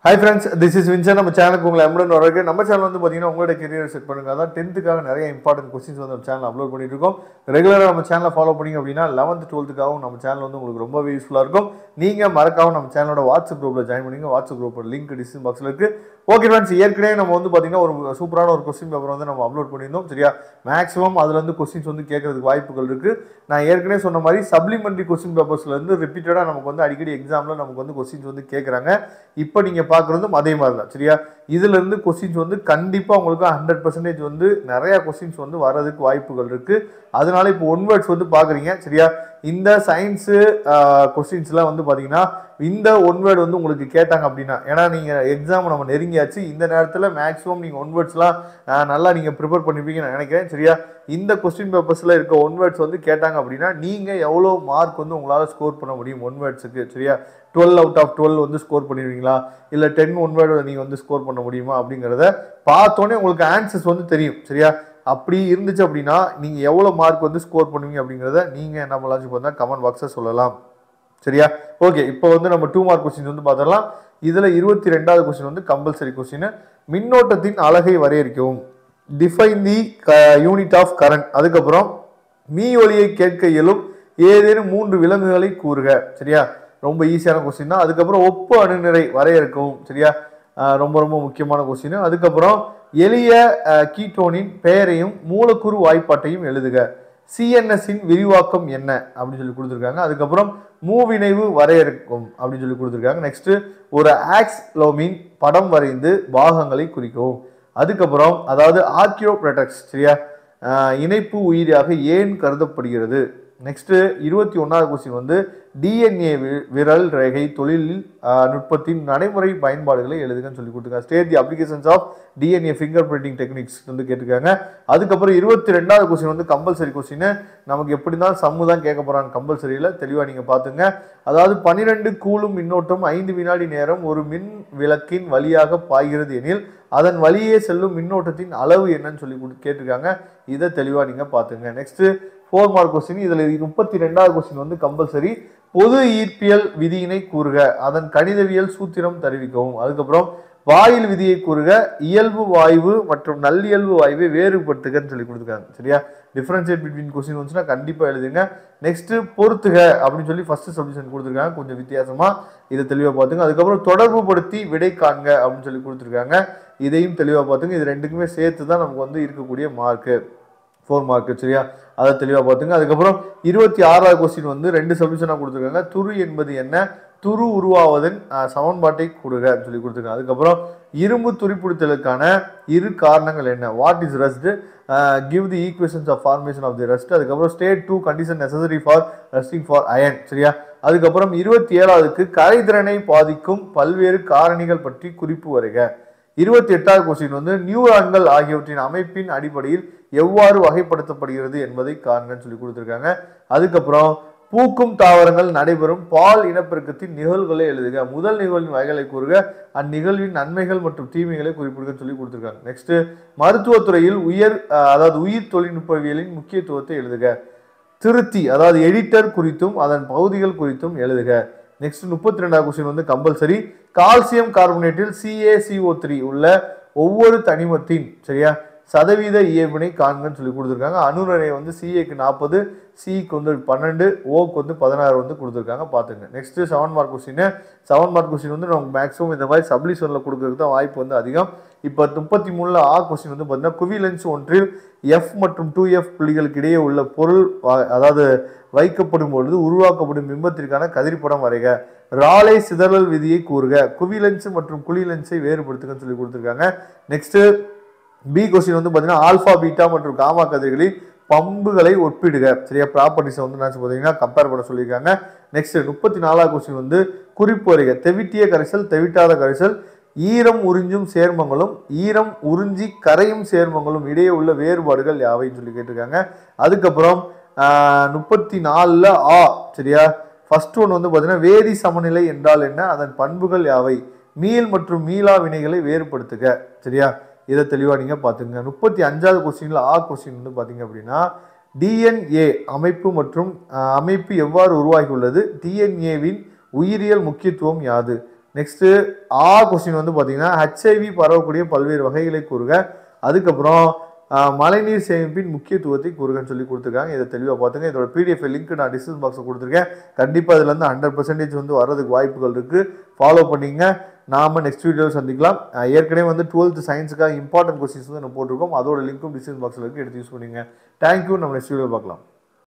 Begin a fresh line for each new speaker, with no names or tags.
Hi friends, this is Vincent. நம்ம சேனலுக்கு உங்களை எம்டன் வரக்கு நம்ம சேனல் வந்து பார்த்தீங்கன்னா உங்களோட கெரியர் செட் பண்ணுங்க. அதான் 10th நிறைய இம்பார்ட்டன்ட் கொஸ்டின்ஸ் வந்து நம்ம சேனல் அப்லோட் பண்ணிட்டு இருக்கோம். ரெகுலராக நம்ம சேனலை ஃபாலோ பண்ணிங்க அப்படின்னா 11th 12th நம்ம சேனல் வந்து உங்களுக்கு ரொம்பவே யூஸ்ஃபுல்லாக இருக்கும். நீங்கள் மறக்காம நம்ம சேனலோட வாட்ஸ்அப் குரூப்பில் ஜாயின் பண்ணிங்க. வாட்ஸ்அப் குரூப்போட லிங்க் டிஸ்கிரிப்ஷன் பாக்ஸில் இருக்குது. ஓகே ஃப்ரெண்ட்ஸ், ஏற்கனவே நம்ம வந்து பார்த்தீங்கன்னா ஒரு சூப்பரான ஒரு கொஸ்டின் பேப்பர் வந்து நம்ம அப்லோட் பண்ணியிருந்தோம். சரியா, மேக்ஸிமம் அதில் வந்து கொஸ்டின்ஸ் வந்து கேட்கறதுக்கு வாய்ப்புகள் இருக்குது. நான் ஏற்கனவே சொன்ன மாதிரி சப்ளிமெண்ட்ரி கொஸ்டின் பேப்பர்ஸ்லேருந்து ரிப்பீட்டடாக நமக்கு வந்து அடிக்கடி எக்ஸாமில் நமக்கு வந்து கொஸ்டின்ஸ் வந்து கேட்குறாங்க. இப்போ நீங்கள் பார்க்குறதும் அதே மாதிரி தான். சரியா, இதுல இருந்து கொஸ்டின்ஸ் வந்து கண்டிப்பா உங்களுக்கு 100% வந்து நிறைய கொஸ்டின்ஸ் வந்து வரதுக்கு வாய்ப்புகள் இருக்கு. அதனால இப்போ ஒன் வேர்ட்ஸ் வந்து பாக்குறீங்க. சரியா, இந்த சயின்ஸ் கொஸ்டின்ஸ்லாம் வந்து பாத்தீங்கன்னா இந்த ஒன் வேர்டு வந்து உங்களுக்கு கேட்டாங்க அப்படின்னா, ஏன்னா நீங்க எக்ஸாம் நம்ம நெருங்கியாச்சு, இந்த நேரத்தில் மேக்ஸிமம் நீங்க ஒன் வேர்ட்ஸ்லாம் நல்லா நீங்க ப்ரிப்பேர் பண்ணிருப்பீங்கன்னு நினைக்கிறேன். சரியா, இந்த கொஸ்டின் பேப்பர்ஸ்ல இருக்க ஒன் வேர்ட்ஸ் வந்து கேட்டாங்க அப்படின்னா நீங்க எவ்வளவு மார்க் வந்து உங்களால ஸ்கோர் பண்ண முடியும் ஒன் வேர்ட்ஸுக்கு? சரியா, 12 out of 12 வந்து ஸ்கோர் பண்ணிடுவீங்களா, இல்லை 10 ஒன் வேர்டு நீங்கள் வந்து ஸ்கோர் பண்ண முடியுமா அப்படிங்கிறத பார்த்தோன்னே உங்களுக்கு ஆன்சர்ஸ் வந்து தெரியும். சரியா, அப்படி இருந்துச்சு அப்படின்னா நீங்கள் எவ்வளோ மார்க் வந்து ஸ்கோர் பண்ணுவீங்க அப்படிங்கிறத நீங்கள் என்ன பண்ணலாம் பார்த்தா கமெண்ட் பாக்ஸில் சொல்லலாம். சரியா, ஓகே. இப்போ வந்து நம்ம 2 மார்க் கொஸ்டின் வந்து பார்த்துடலாம். இதில் 22வது கொஸ்டின் வந்து கம்பல்சரி கொஸ்டின். மின்னோட்டத்தின் அலகை வரையறுக்கவும். Define the unit of current. அதுக்கப்புறம் மீ ஒலியை கேட்க இயலும் ஏதேனும் 3 விலங்குகளை கூறுக. சரியா, ரொம்ப ஈஸியான கொஸ்டின் தான். அதுக்கப்புறம் ஒப்பு அணுநிறை வரையறுக்கவும். சரியா, ரொம்ப ரொம்ப முக்கியமான கொஸ்டின். அதுக்கப்புறம் எளிய கீட்டோனின் பெயரையும் மூலக்கூறு வாய்ப்பாட்டையும் எழுதுக. சிஎன்எஸ்ஸின் விரிவாக்கம் என்ன அப்படின்னு சொல்லி கொடுத்துருக்காங்க. அதுக்கப்புறம் மூவிணைவு வரையறுக்கும் அப்படின்னு சொல்லி கொடுத்துருக்காங்க. நெக்ஸ்ட் ஒரு ஆக்ஸ்லோமின் படம் வரைந்து பாகங்களை குறிக்கவும். அதுக்கப்புறம் அதாவது ஆர்கியோப்ரெட்டக்ஸ். சரியா, இணைப்பு உயிரியாக ஏன் கருதப்படுகிறது? நெக்ஸ்ட் 21வது கொஸ்டின் வந்து டிஎன்ஏ விரல் ரேகை தொழிலில் நுட்பத்தின் நடைமுறை பயன்பாடுகளை எழுதுங்கன்னு சொல்லி கொடுத்துருக்காங்க. State the applications of DNA fingerprinting techniques வந்து கேட்டிருக்காங்க. அதுக்கப்புறம் 22வது கொஸ்டின் வந்து கம்பல்சரி கொஸ்டின். நமக்கு எப்படி தான் சம்மு தான் கேட்க போறாங்க கம்பல்சரியில், தெளிவாக நீங்கள் பார்த்துங்க. அதாவது 12 கூலும் மின்னோட்டம் 5 வினாடி நேரம் ஒரு மின் விளக்கின் வழியாக பாய்கிறது எனில் அதன் வழியே செல்லும் மின்னோட்டத்தின் அளவு என்னன்னு சொல்லி கேட்டிருக்காங்க. இதை தெளிவாக நீங்கள் பார்த்துங்க. Next 4 mark question. இதில் 32வது கொஸ்டின் வந்து கம்பல்சரி. பொது ஈர்ப்பியல் விதியினை கூறுக, அதன் கணிதவியல் சூத்திரம் தெரிவிக்கவும். அதுக்கப்புறம் வாயில் விதியை கூறுக, இயல்பு வாயு மற்றும் நல்லியல்பு வாயுவை வேறுபடுத்துகன்னு சொல்லி கொடுத்துருக்காங்க. சரியா, டிஃபரன்ஷியேட் பிட்வீன் கொஸ்டின் வந்துச்சுன்னா கண்டிப்பாக எழுதுங்க. நெக்ஸ்ட் பொறுத்துக அப்படின்னு சொல்லி ஃபர்ஸ்ட் சப்டிஷன் கொடுத்துருக்காங்க, கொஞ்சம் வித்தியாசமா, இதை தெளிவாக பார்த்துங்க. அதுக்கப்புறம் தொடர்பு படுத்தி விடை காண்க அப்படின்னு சொல்லி கொடுத்துருக்காங்க, இதையும் தெளிவாக பார்த்துங்க. இது ரெண்டுக்குமே சேர்த்து தான் நமக்கு வந்து இருக்கக்கூடிய மார்க்கு 4 மார்க்கு. சரியா, அதை தெளிவாக பார்த்துங்க. அதுக்கப்புறம் 26வது கொஸ்டின் வந்து 2 சப்டிஷனாக கொடுத்துருக்காங்க. துரு என்பது என்ன, துரு உருவாவதன் சமன்பாட்டை கொடுங்க சொல்லி கொடுத்துருக்காங்க. அதுக்கப்புறம் இரும்பு துருப்பிடித்தலுக்கான 2 காரணங்கள் என்ன, what is rust, give the equations of formation of the rust. அதுக்கப்புறம் state 2 condition necessary for rusting for iron. சரியா, அதுக்கப்புறம் 27வதுக்கு கரைதிறனை பாதிக்கும் பல்வேறு காரணிகள் பற்றி குறிப்பு வருக. 28வது கொஸ்டின் வந்து நியூரான்கள் ஆகியவற்றின் அமைப்பின் அடிப்படையில் எவ்வாறு வகைப்படுத்தப்படுகிறது என்பதை காண்கன்னு சொல்லி கொடுத்துருக்காங்க. அதுக்கப்புறம் பூக்கும் தாவரங்கள் நடைபெறும் பால் இனப்பெருக்கத்தின் நிகழ்வுகளை எழுதுக. முதல் நிகழ்வின் வகைகளை கூறுக, அந்நிகழ்வின் நன்மைகள் மற்றும் தீமைகளை குறிப்பிடுக சொல்லி கொடுத்துருக்காங்க. நெக்ஸ்ட் மருத்துவத்துறையில் உயிர் தொழில்நுட்பவியலின் முக்கியத்துவத்தை எழுதுக. திருத்தி அதாவது எடிட்டர் குறித்தும் அதன் பகுதிகள் குறித்தும் எழுதுக. நெக்ஸ்ட் 32வது கொஸ்டின் வந்து கம்பல்சரி. கால்சியம் கார்பனேட்டில் CaCO3 உள்ள ஒவ்வொரு தனிமத்தின் சரியா சதவீத இயல்பினை காண்கன்னு சொல்லி கொடுத்துருக்காங்க. அணுநிறை வந்து CAக்கு 40, சிக்கு வந்து 12, ஓக்கு வந்து 16 வந்து கொடுத்துருக்காங்க, பார்த்துங்க. Next 7 mark question. 7 mark question வந்து நமக்கு மேக்ஸிமம் இந்த மாதிரி சப்ளிஷனில் கொடுக்கறதுக்கு தான் வாய்ப்பு வந்து அதிகம். இப்போ 33ல் கொஸ்டின் வந்து பார்த்தீங்கன்னா குவிலன்ஸ் ஒன்றில் F மற்றும் 2F புள்ளிகளுக்கு இடையே உள்ள பொருள் அதாவது வைக்கப்படும் பொழுது உருவாக்கப்படும் பிம்பத்திற்கான கதிர்படம் வரைக. ராலே சிதறல் விதியை கூறுக. குவிலன்ஸ் மற்றும் குளிலன்ஸை வேறுபடுத்துகன்னு சொல்லி கொடுத்துருக்காங்க. நெக்ஸ்ட் பி கொஸ்டின் வந்து பார்த்தீங்கன்னா ஆல்பா பீட்டா மற்றும் காமா கதிர்களின் பண்புகளை ஒப்பிடுக. சரியா, ப்ராப்பர்ட்டிஸை வந்து என்ன பார்த்தீங்கன்னா கம்பேர் பண்ண சொல்லியிருக்காங்க. நெக்ஸ்ட் 34வது கொஸ்டின் வந்து குறிப்பு வரைக. தெவிட்டிய கரைசல் தெவிட்டாத கரைசல் ஈரம் உறிஞ்சும் சேர்மங்களும் ஈரம் உறிஞ்சி கரையும் சேர்மங்களும் இடையே உள்ள வேறுபாடுகள் யாவைன்னு சொல்லி கேட்டிருக்காங்க. அதுக்கப்புறம் 34ல் சரியா, ஃபர்ஸ்ட் ஒன் வந்து பார்த்தீங்கன்னா வேதி சமநிலை என்றால் என்ன, அதன் பண்புகள் யாவை, மீள் மற்றும் மீளா வினைகளை வேறுபடுத்துக. சரியா, இதை தெளிவாக நீங்கள் பார்த்துங்க. 35வது கொஸ்டின்ல கொஸ்டின் வந்து பார்த்தீங்க அப்படின்னா டிஎன்ஏ அமைப்பு மற்றும் அமைப்பு எவ்வாறு உருவாகியுள்ளது, டிஎன்ஏவின் உயிரியல் முக்கியத்துவம் யாது, நெக்ஸ்ட்டு கொஸ்டின் வந்து பார்த்தீங்கன்னா ஹெச்ஐவி பரவக்கூடிய பல்வேறு வகைகளை கூறுக. அதுக்கப்புறம் மழைநீர் சேமிப்பின் முக்கியத்துவத்தை கூறுகன்னு சொல்லி கொடுத்துருக்காங்க. இதை தெளிவாக பார்த்துங்க. இதோட பிடிஎஃப் லிங்க் நான் டிஸ்கிரிப்ஷன் பாக்ஸில் கொடுத்துருக்கேன். கண்டிப்பாக இதுலேருந்து 100% வந்து வர்றதுக்கு வாய்ப்புகள் இருக்குது. ஃபாலோ பண்ணிங்க. நாம நெக்ஸ்ட் வீடியோவில் சந்திக்கலாம். ஏற்கனவே வந்து 12th சயின்ஸுக்காக இம்பார்ட்டன்ட் கொஸ்டின்ஸ் வந்து நம்ம போட்டிருக்கோம். அதோட லிங்க்கும் டிஸ்கிரிப்ஷன் பாக்ஸில் இருக்குது. எடுத்து யூஸ் பண்ணிங்க. தேங்க்யூ. நம்ம நெக்ஸ்ட் வீடியோ பார்க்கலாம்.